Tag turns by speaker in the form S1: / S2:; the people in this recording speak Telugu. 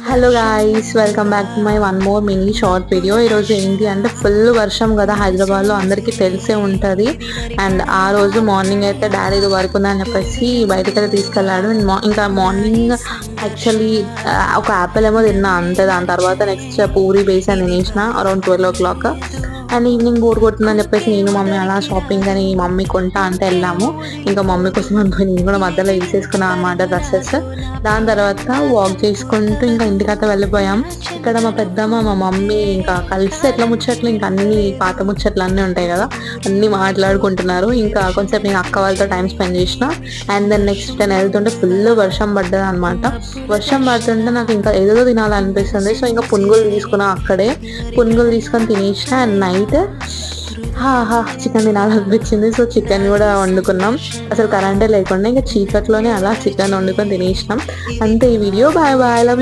S1: Hello guys, welcome back to my one more mini short video. ఈరోజు ఏంటి అంటే ఫుల్ వర్షం కదా హైదరాబాద్లో, అందరికీ తెలిసే ఉంటుంది. అండ్ ఆ రోజు మార్నింగ్ అయితే డాడీ ఇది వర్క్ ఉందని చెప్పేసి బయటకైతే తీసుకెళ్ళాడు. ఇంకా మార్నింగ్ యాక్చువల్లీ ఒక యాపిల్ ఏమో తిన్నా అంతే. దాని తర్వాత నెక్స్ట్ పూరి బేసన్ తినేసిన around 12 o'clock. And evening bore కొడుతుందని చెప్పేసి నేను మమ్మీ అలా షాపింగ్ అని మమ్మీ కొంటా అంటే వెళ్ళాము. ఇంకా మమ్మీ కోసం అనుకుని నేను కూడా మధ్యలో వేసేసుకున్నాను అనమాట డ్రెస్సెస్. దాని తర్వాత వాక్ చేసుకుంటూ ఇంకా ఇంటికైతే వెళ్ళిపోయాం. ఇక్కడ మా పెద్దమ్మ మా మమ్మీ ఇంకా కలిసి ఎట్లా ముచ్చట్లు, ఇంకా అన్ని పాత ముచ్చట్లు అన్నీ ఉంటాయి కదా, అన్నీ మాట్లాడుకుంటున్నారు. ఇంకా కొంచెం నేను అక్క వాళ్ళతో టైం స్పెండ్ చేసిన. అండ్ దెన్ నెక్స్ట్ నేను వెళ్తుంటే ఫుల్ వర్షం పడ్డది అనమాట. వర్షం పడుతుంటే నాకు ఇంకా ఏదో తినాలనిపిస్తుంది. సో ఇంకా పునుగులు తీసుకున్నా, అక్కడే పునుగులు తీసుకొని తినేసిన. అండ్ నైట్ చికెన్ తినాలనిపించింది. సో చికెన్ కూడా వండుకున్నాం. అసలు కరెంటే లేకుండా ఇంకా చీకట్లోనే అలా చికెన్ వండుకొని తినేసినాం. అంతే ఈ వీడియో. Bye bye.